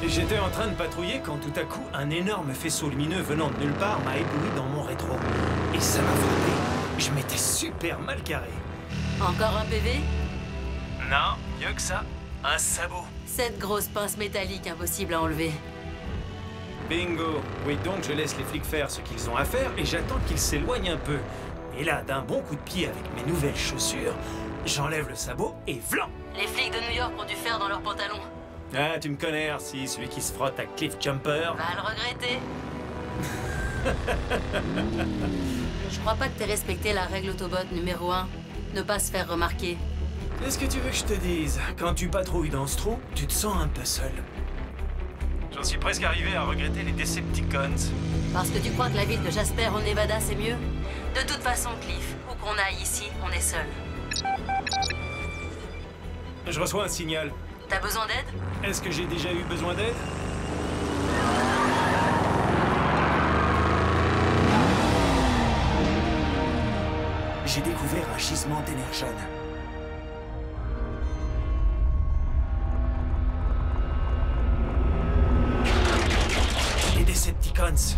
J'étais en train de patrouiller quand tout à coup, un énorme faisceau lumineux venant de nulle part m'a ébloui dans mon rétro. Et ça m'a frappé. Je m'étais super mal carré. Encore un PV? Non, mieux que ça. Un sabot. Cette grosse pince métallique impossible à enlever. Bingo. Oui, donc je laisse les flics faire ce qu'ils ont à faire et j'attends qu'ils s'éloignent un peu. Et là, d'un bon coup de pied avec mes nouvelles chaussures, j'enlève le sabot et vlan! Les flics de New York ont du fer dans leurs pantalons. Ah, tu me connais, Arcy, celui qui se frotte à Cliff Jumper. Va le regretter. Je crois pas que t'aies respecté la règle Autobot numéro 1. Ne pas se faire remarquer. Qu'est-ce que tu veux que je te dise? Quand tu patrouilles dans ce trou, tu te sens un peu seul. J'en suis presque arrivé à regretter les Decepticons. Parce que tu crois que la ville de Jasper au Nevada c'est mieux? De toute façon, Cliff, où qu'on aille ici, on est seul. Je reçois un signal. T'as besoin d'aide? Est-ce que j'ai déjà eu besoin d'aide? J'ai découvert un gisement d'énergone. Les Decepticons.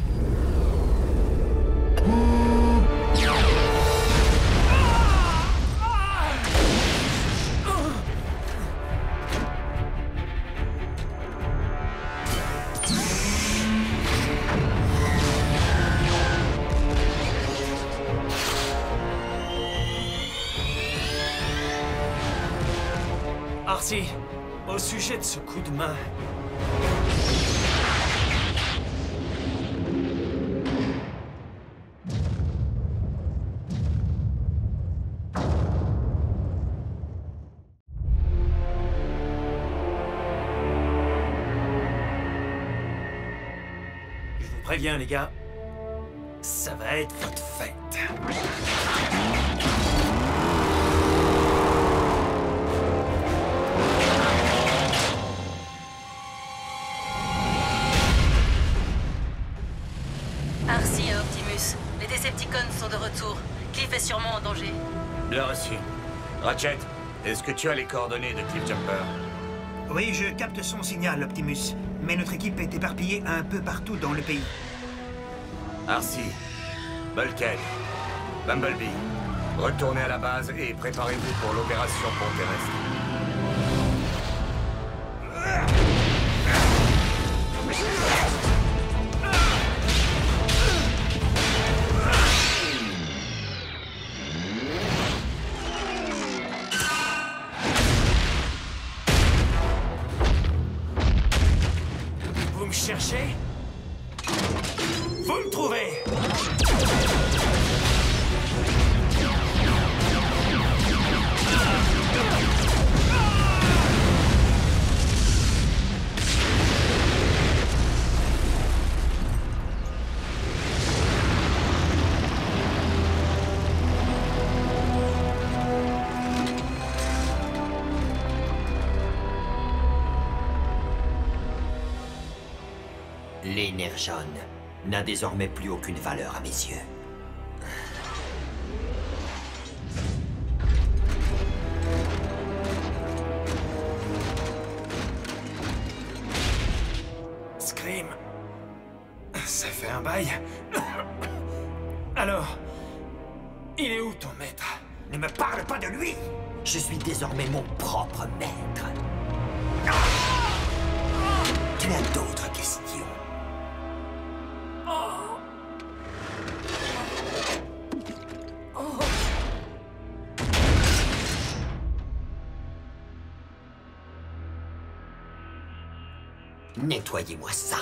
Arcy, au sujet de ce coup de main... Je vous préviens, les gars, ça va être votre fête. Arcy et Optimus, les Decepticons sont de retour. Cliff est sûrement en danger. Bien reçu. Ratchet, est-ce que tu as les coordonnées de Cliff Jumper? Oui, je capte son signal, Optimus. Mais notre équipe est éparpillée un peu partout dans le pays. Arcy, Bulkhead, Bumblebee, retournez à la base et préparez-vous pour l'opération pont terrestre. Vous me cherchez? Vous me trouvez! L'énergone n'a désormais plus aucune valeur à mes yeux. Scream. Ça fait un bail. Alors, il est où ton maître? Ne me parle pas de lui! Je suis désormais mon propre maître. Tu as d'autres questions? Nettoyez-moi ça.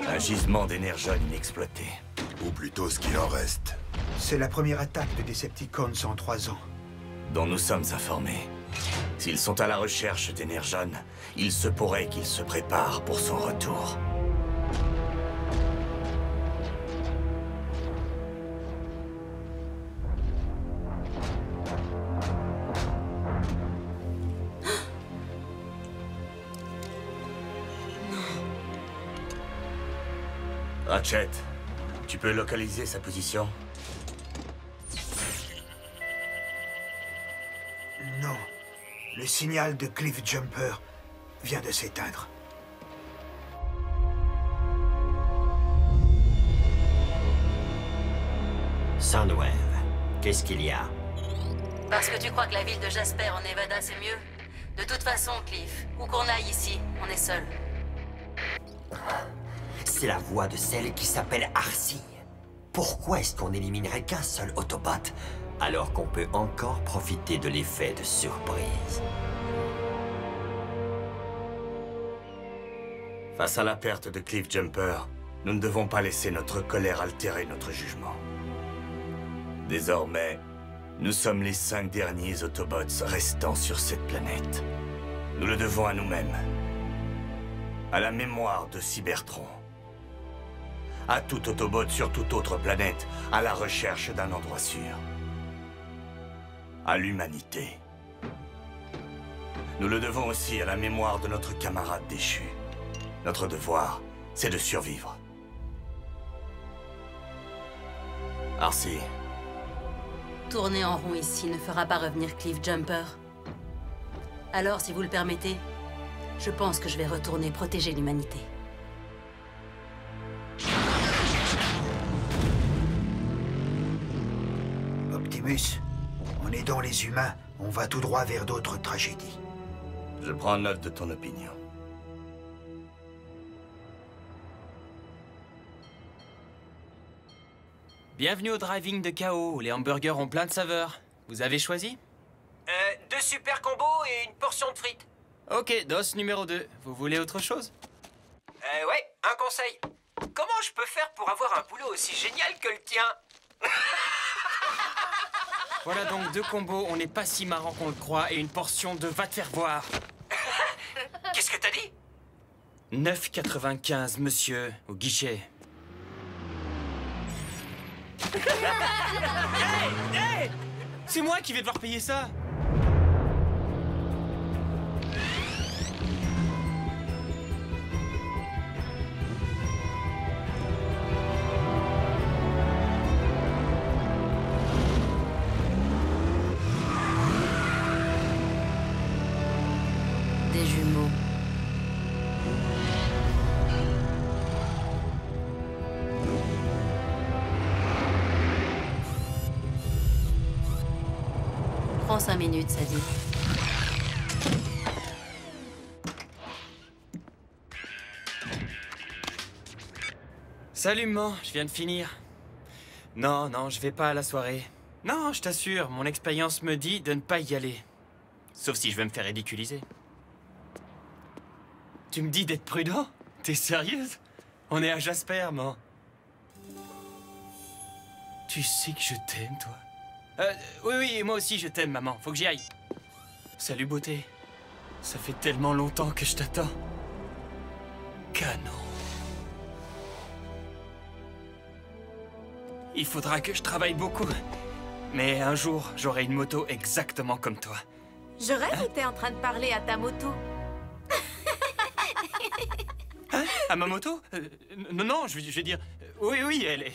Un gisement d'énergone inexploité. Ou plutôt ce qu'il en reste. C'est la première attaque de Decepticons en 3 ans. Dont nous sommes informés. S'ils sont à la recherche d'énergone, il se pourrait qu'ils se préparent pour son retour. Ratchet, tu peux localiser sa position? Non. Le signal de Cliff Jumper vient de s'éteindre. Soundwave, qu'est-ce qu'il y a? Parce que tu crois que la ville de Jasper en Nevada, c'est mieux? De toute façon, Cliff, où qu'on aille ici, on est seul. C'est la voix de celle qui s'appelle Arcee. Pourquoi est-ce qu'on n'éliminerait qu'un seul Autobot, alors qu'on peut encore profiter de l'effet de surprise? Face à la perte de Cliff Jumper, nous ne devons pas laisser notre colère altérer notre jugement. Désormais, nous sommes les 5 derniers Autobots restants sur cette planète. Nous le devons à nous-mêmes, à la mémoire de Cybertron, à tout Autobot sur toute autre planète, à la recherche d'un endroit sûr, à l'humanité. Nous le devons aussi à la mémoire de notre camarade déchu. Notre devoir, c'est de survivre. Arcee. Tourner en rond ici ne fera pas revenir Cliff Jumper. Alors, si vous le permettez, je pense que je vais retourner protéger l'humanité. Optimus, en aidant les humains, on va tout droit vers d'autres tragédies. Je prends note de ton opinion. Bienvenue au driving de Chaos, les hamburgers ont plein de saveurs. Vous avez choisi? 2 super combos et une portion de frites. Ok, DOS numéro 2. Vous voulez autre chose? Ouais, un conseil. Comment je peux faire pour avoir un boulot aussi génial que le tien? Voilà donc 2 combos, on n'est pas si marrant qu'on le croit, et une portion de va te faire voir. Qu'est-ce que t'as dit? 9,95, monsieur, au guichet. Hey! C'est moi qui vais devoir payer ça! Des jumeaux. Prends 5 minutes, ça dit. Salut, maman, je viens de finir. Non, je vais pas à la soirée. Non, je t'assure, mon expérience me dit de ne pas y aller. Sauf si je veux me faire ridiculiser. Tu me dis d'être prudent? T'es sérieuse? On est à Jasper, maman. Tu sais que je t'aime, toi. Oui, moi aussi je t'aime, maman. Faut que j'y aille. Salut, beauté. Ça fait tellement longtemps que je t'attends. Canon. Il faudra que je travaille beaucoup. Mais un jour, j'aurai une moto exactement comme toi. Je rêve ou t'es en train de parler à ta moto? Hein? À ma moto? Non, je vais dire... Oui, elle est...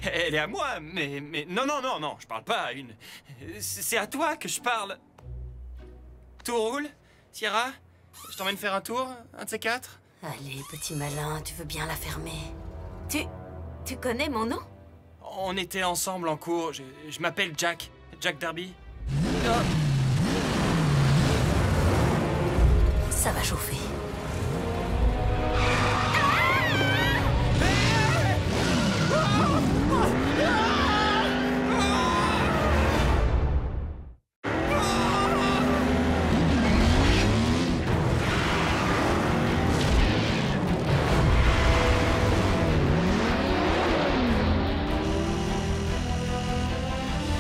elle est à moi, mais... Non, je parle pas à une... C'est à toi que je parle. Tout roule, Sierra? Je t'emmène faire un tour, un de ces 4? Allez, petit malin, tu veux bien la fermer? Tu connais mon nom? On était ensemble en cours. Je m'appelle Jack. Jack Derby. Ça va chauffer.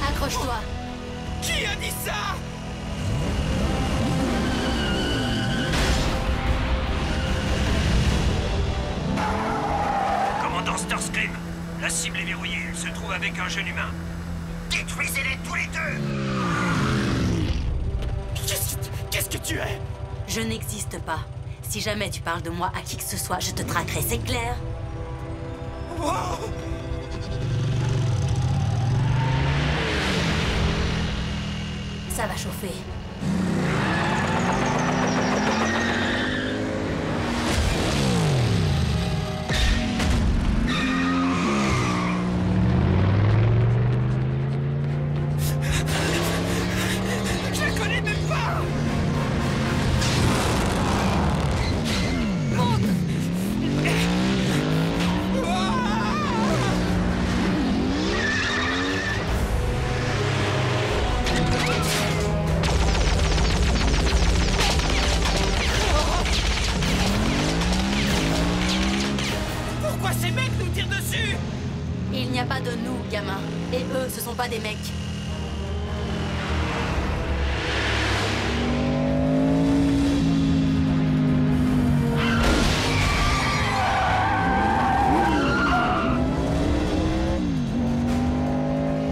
Accroche-toi. Qui a dit ça? Commandant Starscream, la cible est verrouillée. Elle se trouve avec un jeune humain. Détruisez-les tous les deux! Qu'est-ce que tu es? Je n'existe pas. Si jamais tu parles de moi à qui que ce soit, je te traquerai, c'est clair? Ça va chauffer. Je la connais même pas. Pourquoi ces mecs nous tirent dessus? Il n'y a pas de nous, gamin. Et eux, ce sont pas des mecs.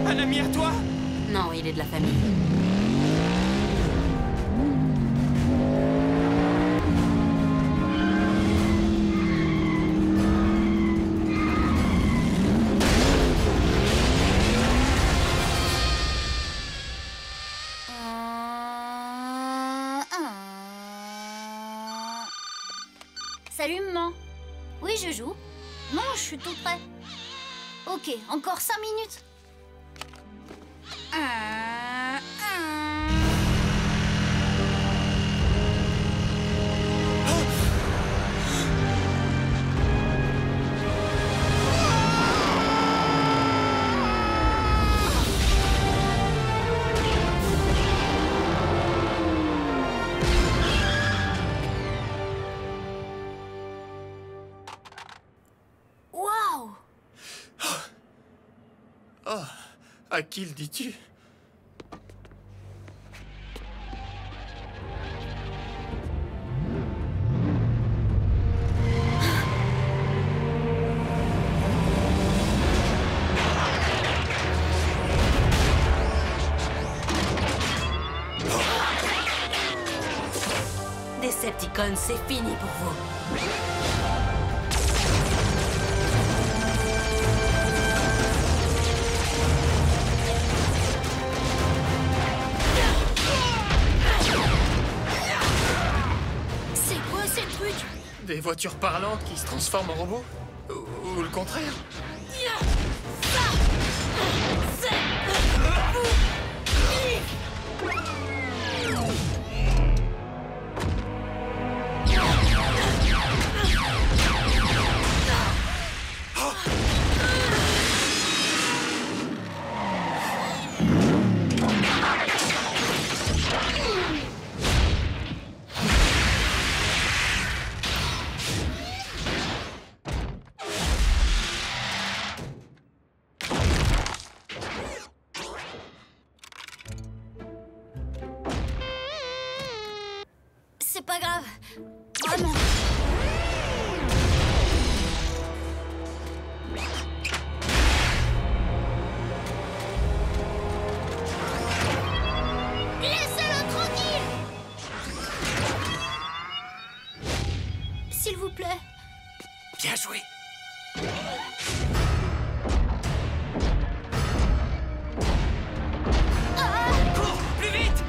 Un ami à toi? Non, il est de la famille. Salut, maman. Oui, je joue. Non, je suis tout prêt. Ok, encore 5 minutes. Waouh! Oh, à qui le dis-tu? Decepticons, c'est fini pour vous. C'est quoi ces trucs? Des voitures parlantes qui se transforment en robots? Ou le contraire? C'est pas grave. Vraiment. Laissez-le tranquille! S'il vous plaît. Bien joué. Cours, plus vite!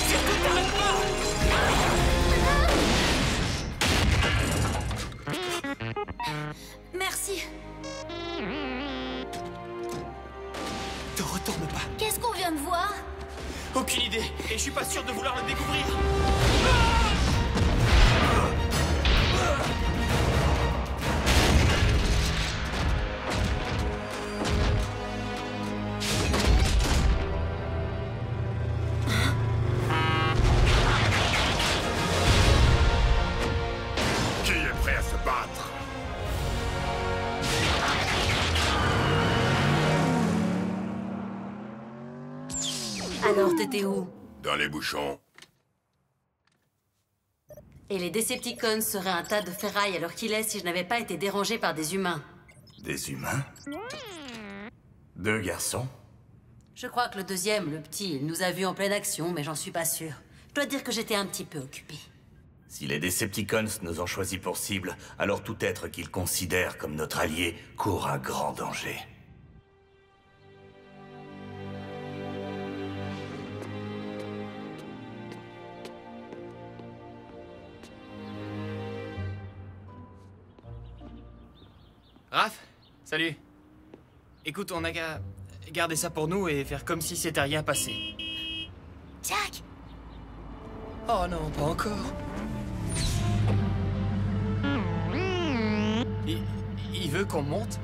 Surtout t'arrêtes pas! Merci. Te retourne pas. Qu'est-ce qu'on vient de voir? Aucune idée, et je suis pas sûr de vouloir le découvrir. Qui est prêt à se battre? Alors, t'étais où? Dans les bouchons. Et les Decepticons seraient un tas de ferraille à l'heure qu'il est si je n'avais pas été dérangé par des humains. Des humains? 2 garçons? Je crois que le deuxième, le petit, il nous a vus en pleine action, mais j'en suis pas sûre. Je dois dire que j'étais un petit peu occupée. Si les Decepticons nous ont choisis pour cible, alors tout être qu'ils considèrent comme notre allié court un grand danger. Raph, salut. Écoute, on a qu'à garder ça pour nous et faire comme si c'était rien passé. Jack! Oh non, pas encore. Il veut qu'on monte?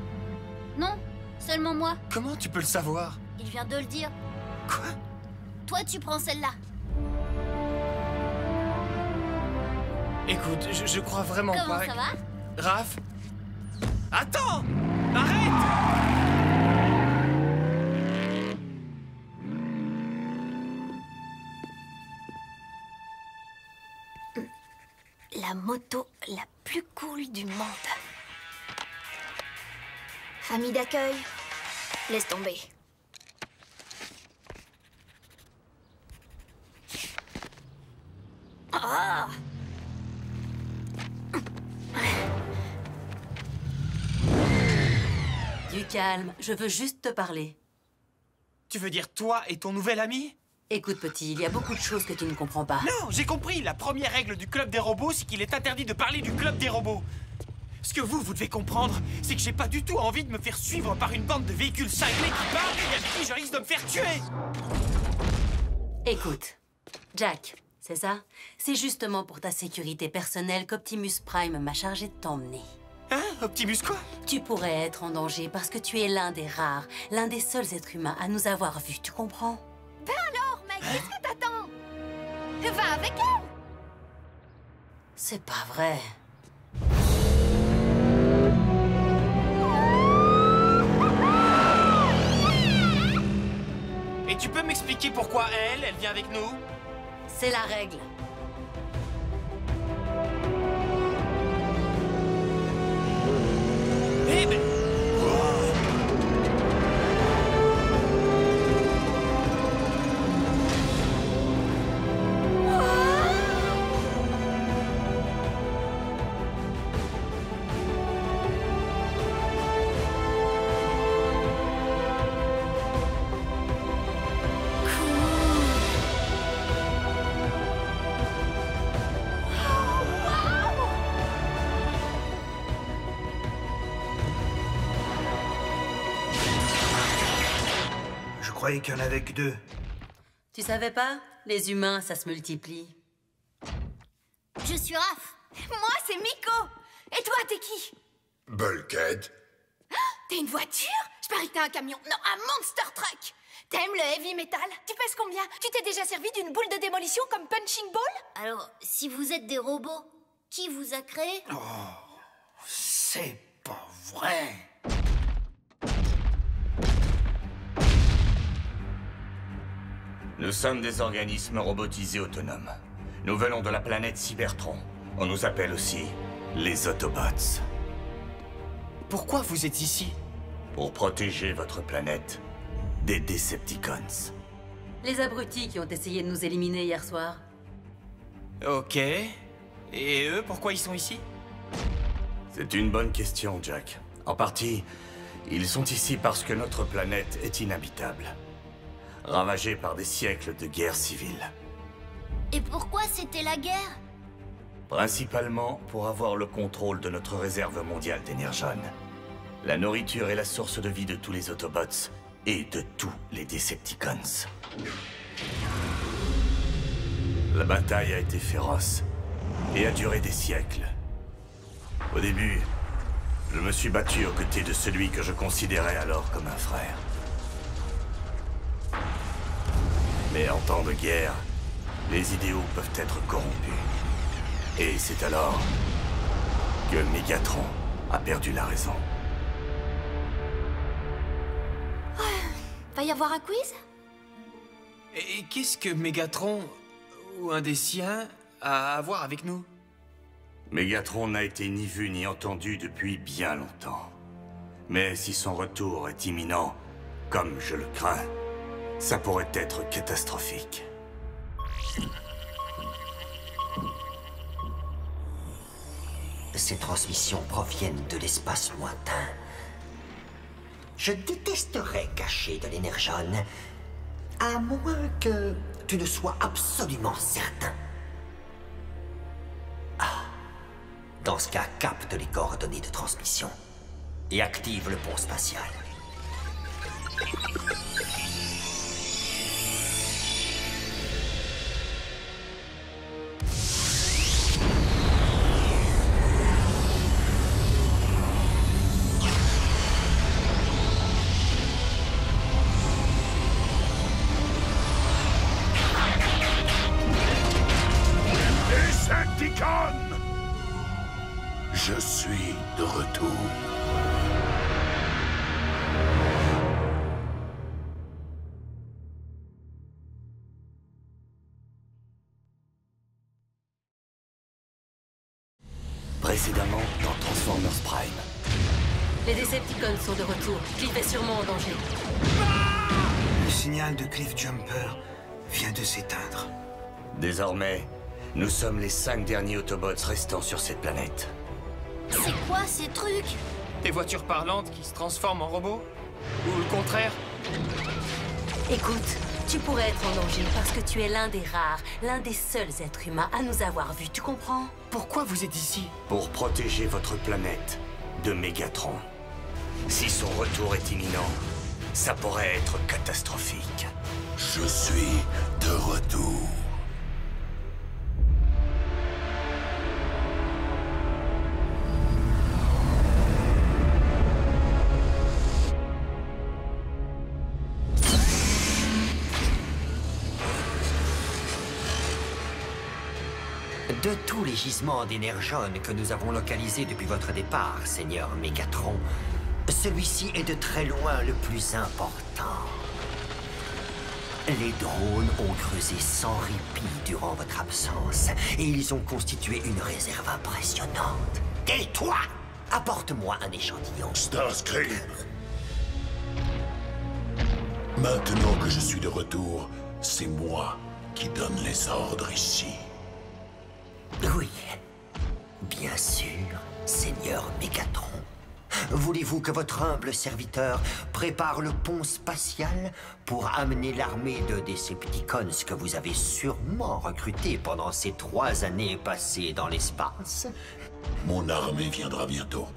Non, seulement moi. Comment tu peux le savoir? Il vient de le dire. Quoi? Toi, tu prends celle-là. Écoute, je crois vraiment Comment pas... ça va? Raph? Attends! Arrête! La moto la plus cool du monde. Famille d'accueil, laisse tomber. Ah! Du calme, je veux juste te parler. Tu veux dire toi et ton nouvel ami? Écoute, petit, il y a beaucoup de choses que tu ne comprends pas. Non, j'ai compris. La première règle du club des robots, c'est qu'il est interdit de parler du club des robots. Ce que vous devez comprendre, c'est que j'ai pas du tout envie de me faire suivre par une bande de véhicules cinglés qui parlent et avec qui je risque de me faire tuer. Écoute, Jack, c'est ça? C'est justement pour ta sécurité personnelle qu'Optimus Prime m'a chargé de t'emmener. Hein? Optimus quoi? Tu pourrais être en danger parce que tu es l'un des rares, l'un des seuls êtres humains à nous avoir vus, tu comprends? Ben alors, mec, qu'est-ce que t'attends? Va avec elle! C'est pas vrai. Et tu peux m'expliquer pourquoi elle vient avec nous? C'est la règle. Eh ben... Je croyais qu'il y en avait que 2. Tu savais pas? Les humains, ça se multiplie. Je suis Raph. Moi, c'est Miko! Et toi, t'es qui? Bulkhead. T'es une voiture? Je parie que t'es un camion. Non, un monster truck! T'aimes le heavy metal? Tu pèses combien? Tu t'es déjà servi d'une boule de démolition comme punching ball? Alors, si vous êtes des robots, qui vous a créé? C'est pas vrai. Nous sommes des organismes robotisés autonomes. Nous venons de la planète Cybertron. On nous appelle aussi les Autobots. Pourquoi vous êtes ici? Pour protéger votre planète des Decepticons. Les abrutis qui ont essayé de nous éliminer hier soir. Ok. Et eux, pourquoi ils sont ici? C'est une bonne question, Jack. En partie, ils sont ici parce que notre planète est inhabitable. Ravagée par des siècles de guerre civile. Et pourquoi c'était la guerre? Principalement pour avoir le contrôle de notre réserve mondiale d'énergone. La nourriture est la source de vie de tous les Autobots et de tous les Decepticons. La bataille a été féroce et a duré des siècles. Au début, je me suis battu aux côtés de celui que je considérais alors comme un frère. Mais en temps de guerre, les idéaux peuvent être corrompus. Et c'est alors que Megatron a perdu la raison. Va y avoir un quiz? Et qu'est-ce que Megatron, ou un des siens, a à voir avec nous? Megatron n'a été ni vu ni entendu depuis bien longtemps. Mais si son retour est imminent, comme je le crains, ça pourrait être catastrophique. Ces transmissions proviennent de l'espace lointain. Je détesterais cacher de l'énergone, à moins que tu ne sois absolument certain. Ah. Dans ce cas, capte les coordonnées de transmission et active le pont spatial. Je suis de retour. Précédemment dans Transformers Prime. Les Decepticons sont de retour. Cliff est sûrement en danger. Le signal de Cliff Jumper vient de s'éteindre. Désormais, nous sommes les 5 derniers Autobots restants sur cette planète. C'est quoi ces trucs? Des voitures parlantes qui se transforment en robots? Ou le contraire? Écoute, tu pourrais être en danger parce que tu es l'un des rares, l'un des seuls êtres humains à nous avoir vus, tu comprends? Pourquoi vous êtes ici? Pour protéger votre planète de Megatron. Si son retour est imminent, ça pourrait être catastrophique. Je suis de retour. De tous les gisements d'énergone que nous avons localisés depuis votre départ, Seigneur Megatron, celui-ci est de très loin le plus important. Les drones ont creusé sans répit durant votre absence et ils ont constitué une réserve impressionnante. Et toi, apporte-moi un échantillon. Starscream. Maintenant que je suis de retour, c'est moi qui donne les ordres ici. Oui, bien sûr, Seigneur Megatron. Voulez-vous que votre humble serviteur prépare le pont spatial pour amener l'armée de Decepticons que vous avez sûrement recrutée pendant ces 3 années passées dans l'espace? Mon armée viendra bientôt.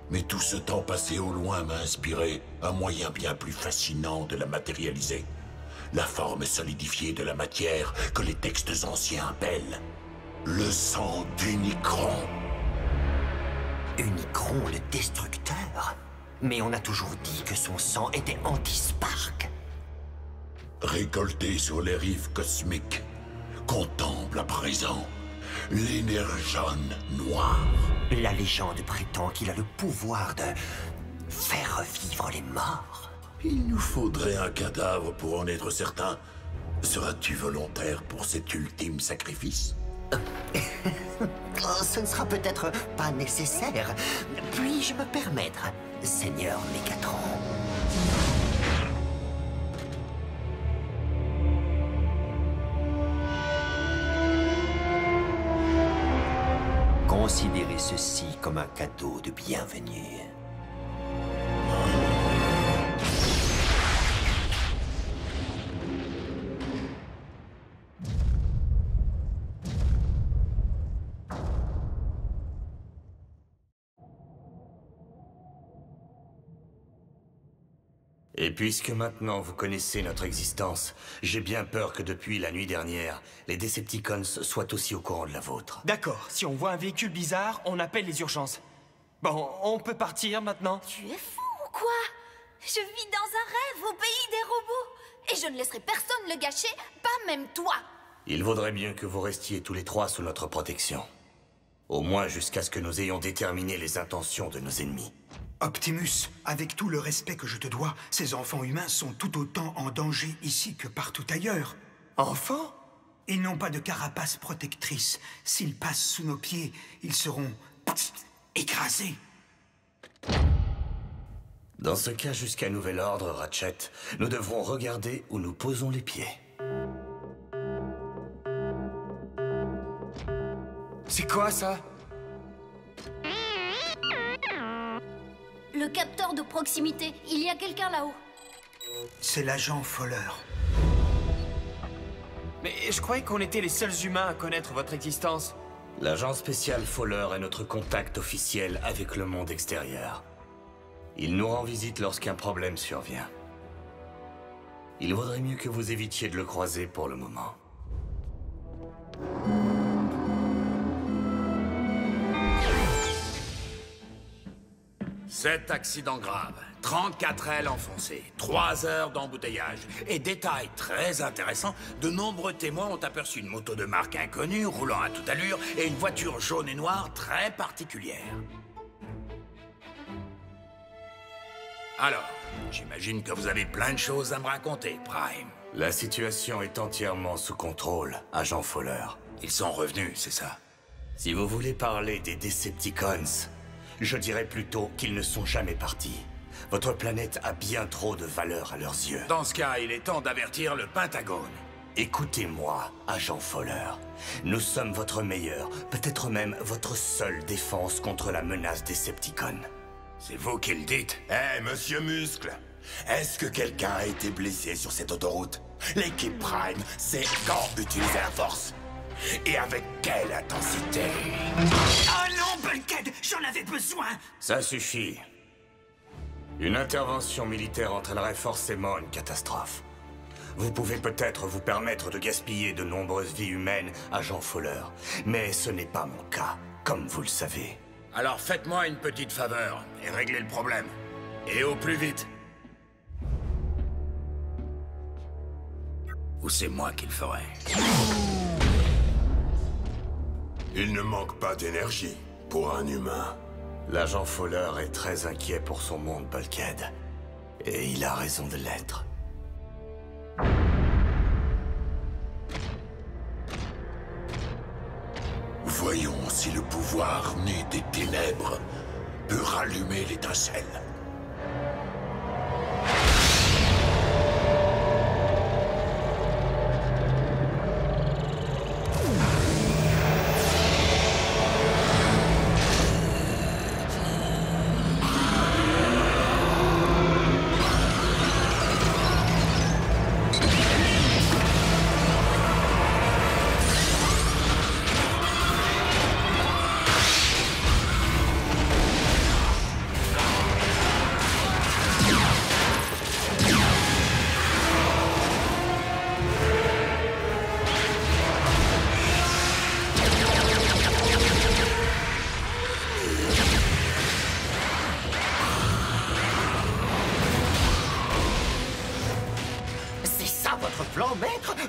Mais tout ce temps passé au loin m'a inspiré un moyen bien plus fascinant de la matérialiser. La forme solidifiée de la matière que les textes anciens appellent le sang d'Unicron. Unicron le destructeur? Mais on a toujours dit que son sang était anti-Spark. Récolté sur les rives cosmiques, contemple à présent l'énergone noire. La légende prétend qu'il a le pouvoir de faire revivre les morts. Il nous faudrait un cadavre pour en être certain. Seras-tu volontaire pour cet ultime sacrifice? Ce ne sera peut-être pas nécessaire. Puis-je me permettre, Seigneur Megatron? Considérez ceci comme un cadeau de bienvenue. Et puisque maintenant vous connaissez notre existence, j'ai bien peur que depuis la nuit dernière, les Decepticons soient aussi au courant de la vôtre. D'accord, si on voit un véhicule bizarre, on appelle les urgences. Bon, on peut partir maintenant? Tu es fou ou quoi? Je vis dans un rêve au pays des robots. Et je ne laisserai personne le gâcher, pas même toi. Il vaudrait bien que vous restiez tous les 3 sous notre protection. Au moins jusqu'à ce que nous ayons déterminé les intentions de nos ennemis. Optimus, avec tout le respect que je te dois, ces enfants humains sont tout autant en danger ici que partout ailleurs. Enfants? Ils n'ont pas de carapace protectrice. S'ils passent sous nos pieds, ils seront écrasés. Dans ce cas, jusqu'à nouvel ordre, Ratchet, nous devrons regarder où nous posons les pieds. C'est quoi ça? Le capteur de proximité. Il y a quelqu'un là-haut. C'est l'agent Fowler. Mais je croyais qu'on était les seuls humains à connaître votre existence. L'agent spécial Fowler est notre contact officiel avec le monde extérieur. Il nous rend visite lorsqu'un problème survient. Il vaudrait mieux que vous évitiez de le croiser pour le moment. Cet accident grave, 34 ailes enfoncées, 3 heures d'embouteillage. Et détail très intéressant, de nombreux témoins ont aperçu une moto de marque inconnue roulant à toute allure et une voiture jaune et noire très particulière. Alors, j'imagine que vous avez plein de choses à me raconter, Prime. La situation est entièrement sous contrôle, agent Fowler. Ils sont revenus, c'est ça? Si vous voulez parler des Decepticons, je dirais plutôt qu'ils ne sont jamais partis. Votre planète a bien trop de valeur à leurs yeux. Dans ce cas, il est temps d'avertir le Pentagone. Écoutez-moi, agent Fowler. Nous sommes votre meilleure, peut-être même votre seule défense contre la menace Decepticon. C'est vous qui le dites? Monsieur Muscle, est-ce que quelqu'un a été blessé sur cette autoroute? L'équipe Prime sait quand utiliser la force. Et avec quelle intensité? Oh non, Bulkhead, j'en avais besoin! Ça suffit. Une intervention militaire entraînerait forcément une catastrophe. Vous pouvez peut-être vous permettre de gaspiller de nombreuses vies humaines, agent Fowler, mais ce n'est pas mon cas, comme vous le savez. Alors faites-moi une petite faveur et réglez le problème. Et au plus vite. Ou c'est moi qui le ferai. Il ne manque pas d'énergie pour un humain. L'agent Fowler est très inquiet pour son monde, Bulkhead. Et il a raison de l'être. Voyons si le pouvoir né des ténèbres peut rallumer l'étincelle.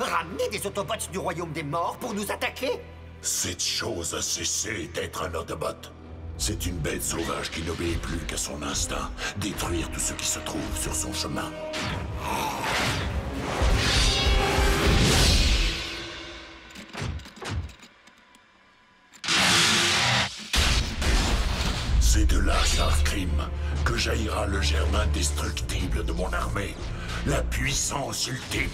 Ramener des Autobots du royaume des morts pour nous attaquer? Cette chose a cessé d'être un Autobot. C'est une bête sauvage qui n'obéit plus qu'à son instinct. Détruire tout ce qui se trouve sur son chemin. C'est de là, Starscream, que jaillira le germe indestructible de mon armée. La puissance ultime.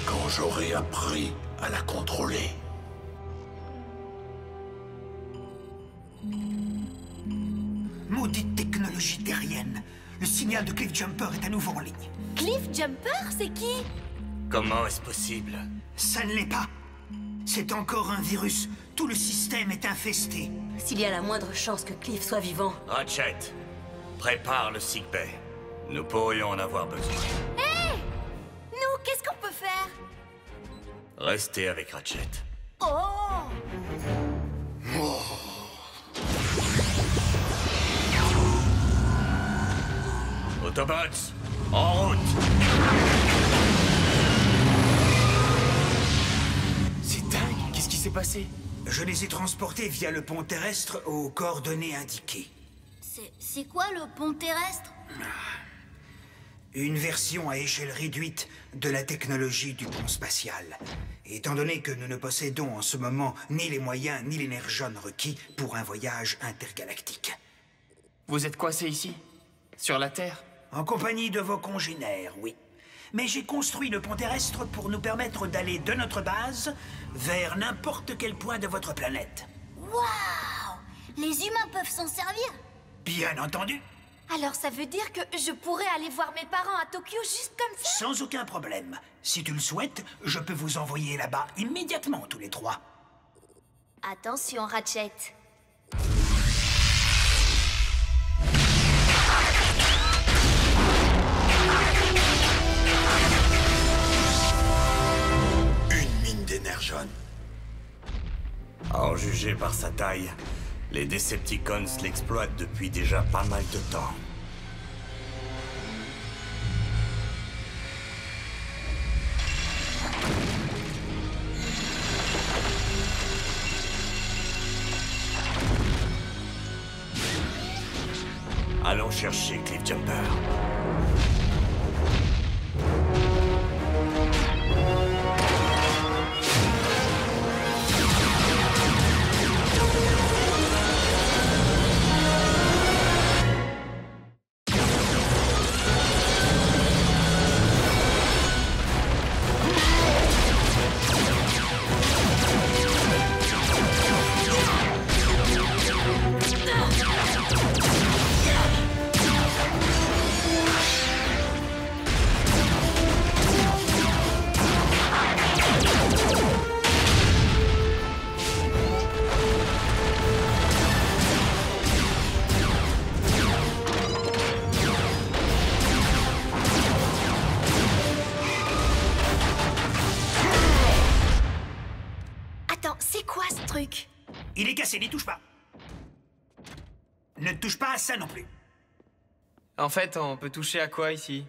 Quand j'aurai appris à la contrôler. Maudite technologie terrienne. Le signal de Cliff Jumper est à nouveau en ligne. Cliff Jumper, c'est qui? Comment est-ce possible? Ça ne l'est pas. C'est encore un virus. Tout le système est infesté. S'il y a la moindre chance que Cliff soit vivant... Ratchet, prépare le sickbay. Nous pourrions en avoir besoin. Hé! Nous, qu'est-ce qu'on peut faire? Restez avec Ratchet. Oh! Autobots, en route! C'est dingue! Qu'est-ce qui s'est passé? Je les ai transportés via le pont terrestre aux coordonnées indiquées. C'est quoi le pont terrestre? Une version à échelle réduite de la technologie du pont spatial. Et étant donné que nous ne possédons en ce moment ni les moyens ni l'énergone requis pour un voyage intergalactique. Vous êtes coincé ici? Sur la Terre? En compagnie de vos congénères, oui. Mais j'ai construit le pont terrestre pour nous permettre d'aller de notre base vers n'importe quel point de votre planète. Waouh! Les humains peuvent s'en servir? Bien entendu. Alors ça veut dire que je pourrais aller voir mes parents à Tokyo juste comme ça? Sans aucun problème. Si tu le souhaites, je peux vous envoyer là-bas immédiatement tous les trois. Attention, Ratchet. Une mine d'énergone. À en juger par sa taille, les Decepticons l'exploitent depuis déjà pas mal de temps. Allons chercher Cliff Jumper. Il est cassé, n'y touche pas. Ne touche pas à ça non plus. En fait, on peut toucher à quoi ici?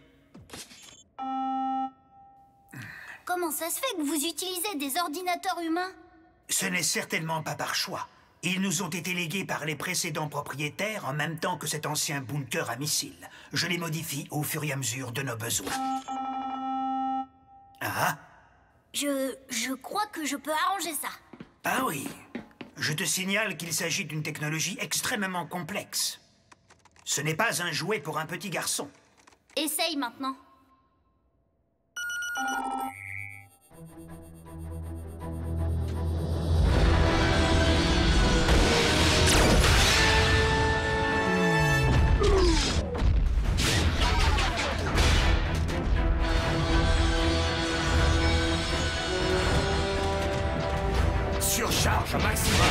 Comment ça se fait que vous utilisez des ordinateurs humains? Ce n'est certainement pas par choix. Ils nous ont été légués par les précédents propriétaires en même temps que cet ancien bunker à missiles. Je les modifie au fur et à mesure de nos besoins. Ah? Je crois que je peux arranger ça. Ah oui. Je te signale qu'il s'agit d'une technologie extrêmement complexe. Ce n'est pas un jouet pour un petit garçon. Essaye maintenant. Surcharge maximum.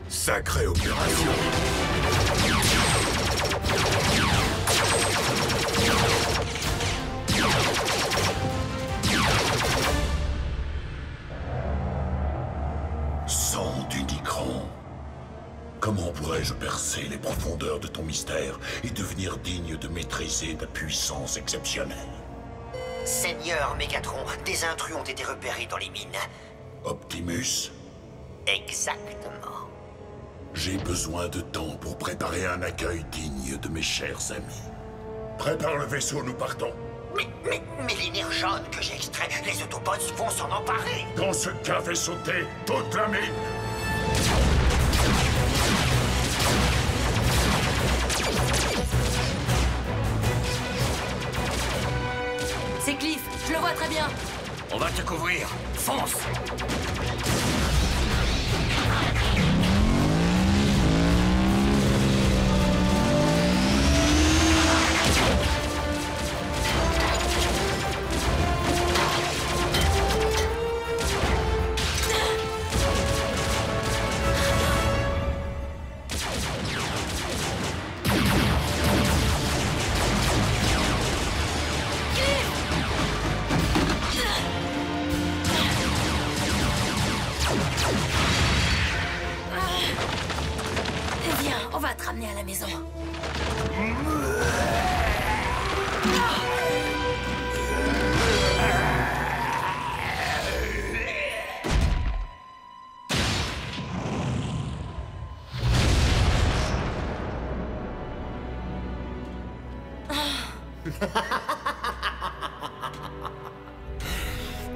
Sacrée opération. Sang d'Unicron. Comment pourrais-je percer les profondeurs de ton mystère et devenir digne de maîtriser ta puissance exceptionnelle? Seigneur Mégatron, des intrus ont été repérés dans les mines. Optimus? Exactement. J'ai besoin de temps pour préparer un accueil digne de mes chers amis. Prépare le vaisseau, nous partons. Mais l'énergone que j'ai extrait, les Autobots vont s'en emparer. Dans ce cas, fait sauter toute la mine. C'est Cliff, je le vois très bien. On va te couvrir. Fonce! te ramener à la maison.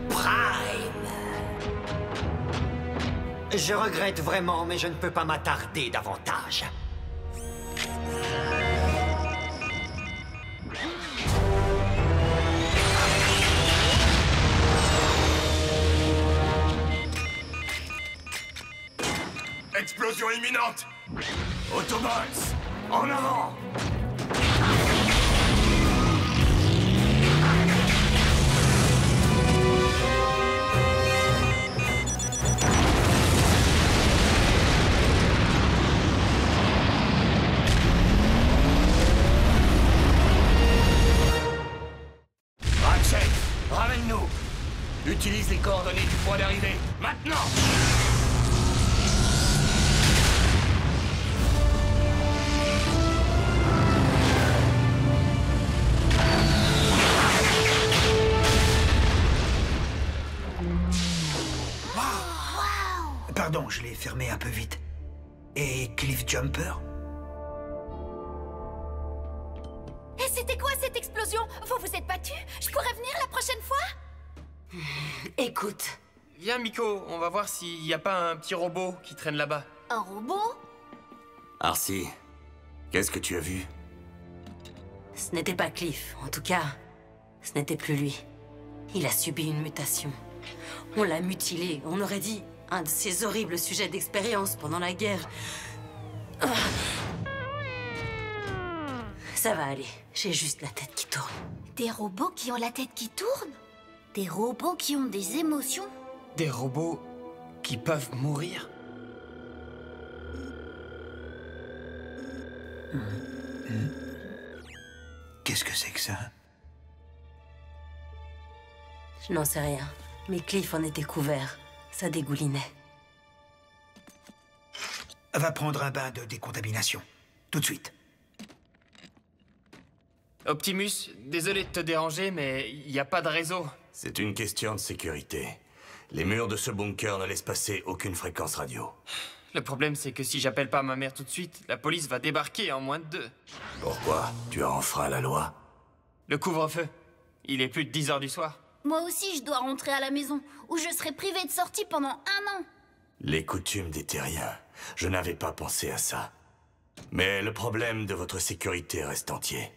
Prime! Je regrette vraiment, mais je ne peux pas m'attarder davantage. Explosion imminente! Autobots, en avant! Ratchet, ramène-nous! Utilise les coordonnées du point d'arrivée, maintenant! Pardon, je l'ai fermé un peu vite. Et Cliff Jumper? Et c'était quoi cette explosion? Vous vous êtes battus? Je pourrais venir la prochaine fois? Écoute. Viens, Miko, on va voir s'il n'y a pas un petit robot qui traîne là-bas. Un robot? Arcee, qu'est-ce que tu as vu? Ce n'était pas Cliff. En tout cas, ce n'était plus lui. Il a subi une mutation. On l'a mutilé. On aurait dit un de ces horribles sujets d'expérience pendant la guerre. Ça va aller. J'ai juste la tête qui tourne. Des robots qui ont la tête qui tourne? Des robots qui ont des émotions? Des robots qui peuvent mourir? Qu'est-ce que c'est que ça? Je n'en sais rien. Mais Cliff en était couvert. Ça dégoulinait. Va prendre un bain de décontamination. Tout de suite. Optimus, désolé de te déranger, mais il n'y a pas de réseau. C'est une question de sécurité. Les murs de ce bunker ne laissent passer aucune fréquence radio. Le problème, c'est que si j'appelle pas ma mère tout de suite, la police va débarquer en moins de 2. Pourquoi? Tu as enfreint la loi? Le couvre-feu. Il est plus de 10 heures du soir. Moi aussi, je dois rentrer à la maison, où je serai privée de sortie pendant 1 an. Les coutumes des terriens. Je n'avais pas pensé à ça. Mais le problème de votre sécurité reste entier.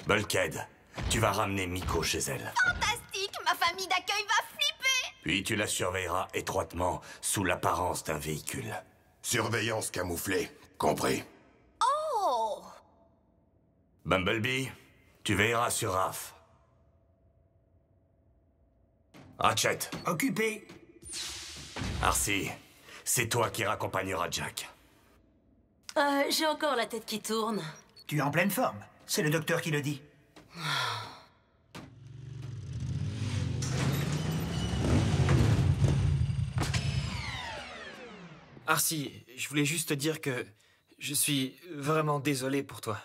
Bulkhead, tu vas ramener Miko chez elle. Fantastique! Ma famille d'accueil va flipper! Puis tu la surveilleras étroitement sous l'apparence d'un véhicule. Surveillance camouflée, compris. Oh! Bumblebee, tu veilleras sur Raph. Ratchet. Occupé. Arcee, c'est toi qui raccompagneras Jack. J'ai encore la tête qui tourne. Tu es en pleine forme. C'est le docteur qui le dit. Arcee, je voulais juste te dire que je suis vraiment désolé pour toi.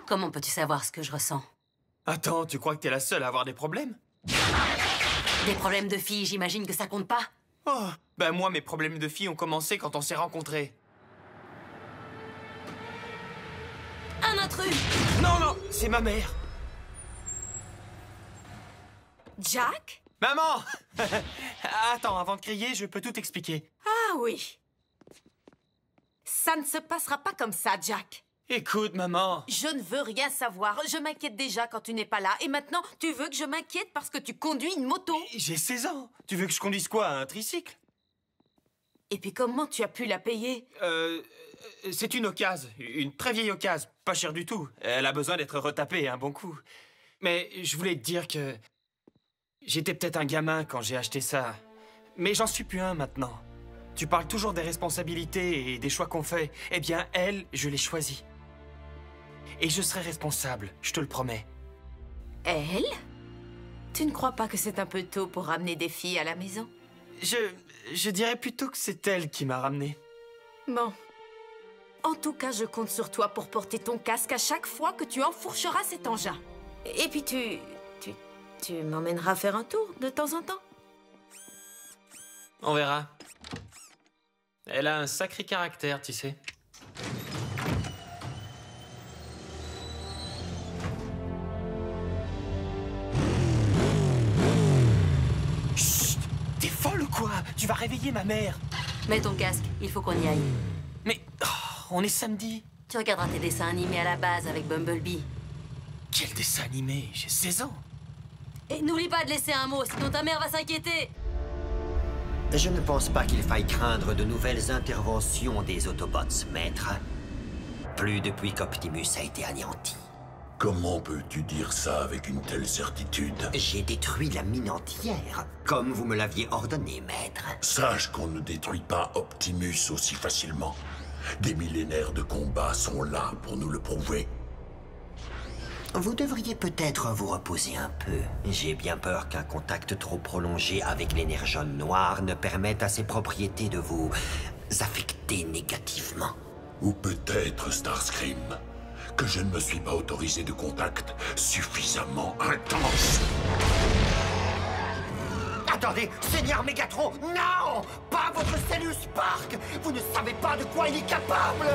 Comment peux-tu savoir ce que je ressens? Attends, tu crois que t'es la seule à avoir des problèmes? Des problèmes de filles, j'imagine que ça compte pas? Oh, ben moi, mes problèmes de filles ont commencé quand on s'est rencontrés. Un intrus! Non, non, c'est ma mère. Jack? Maman! Attends, avant de crier, je peux tout expliquer. Ah oui. Ça ne se passera pas comme ça, Jack. Écoute, maman. Je ne veux rien savoir. Je m'inquiète déjà quand tu n'es pas là. Et maintenant, tu veux que je m'inquiète parce que tu conduis une moto? J'ai 16 ans. Tu veux que je conduise quoi, un tricycle? Et puis comment tu as pu la payer? C'est une occasion. Une très vieille occasion. Pas chère du tout. Elle a besoin d'être retapée un bon coup. Mais je voulais te dire que... J'étais peut-être un gamin quand j'ai acheté ça. Mais j'en suis plus un maintenant. Tu parles toujours des responsabilités et des choix qu'on fait. Eh bien, elle, je l'ai choisie. Et je serai responsable, je te le promets. Elle? Tu ne crois pas que c'est un peu tôt pour ramener des filles à la maison? Je dirais plutôt que c'est elle qui m'a ramené. Bon. En tout cas, je compte sur toi pour porter ton casque à chaque fois que tu enfourcheras cet engin. Et puis tu m'emmèneras faire un tour de temps en temps. On verra. Elle a un sacré caractère, tu sais. Chut! T'es folle ou quoi? Tu vas réveiller ma mère. Mets ton casque, il faut qu'on y aille. Mais on est samedi. Tu regarderas tes dessins animés à la base avec Bumblebee. Quel dessin animé? J'ai 16 ans. Et n'oublie pas de laisser un mot, sinon ta mère va s'inquiéter. Je ne pense pas qu'il faille craindre de nouvelles interventions des Autobots, maître. Plus depuis qu'Optimus a été anéanti. Comment peux-tu dire ça avec une telle certitude? J'ai détruit la mine entière, comme vous me l'aviez ordonné, maître. Sache qu'on ne détruit pas Optimus aussi facilement. Des millénaires de combats sont là pour nous le prouver. Vous devriez peut-être vous reposer un peu. J'ai bien peur qu'un contact trop prolongé avec l'énergone noire ne permette à ses propriétés de vous affecter négativement. Ou peut-être, Starscream, que je ne me suis pas autorisé de contact suffisamment intense. Attendez, Seigneur Megatron, non! Pas votre Cellus Spark! Vous ne savez pas de quoi il est capable!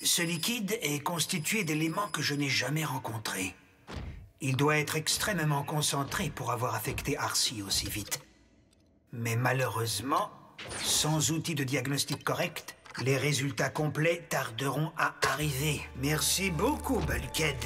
Ce liquide est constitué d'éléments que je n'ai jamais rencontrés. Il doit être extrêmement concentré pour avoir affecté Arcee aussi vite. Mais malheureusement, sans outil de diagnostic correct, les résultats complets tarderont à arriver. Merci beaucoup, Bulkhead.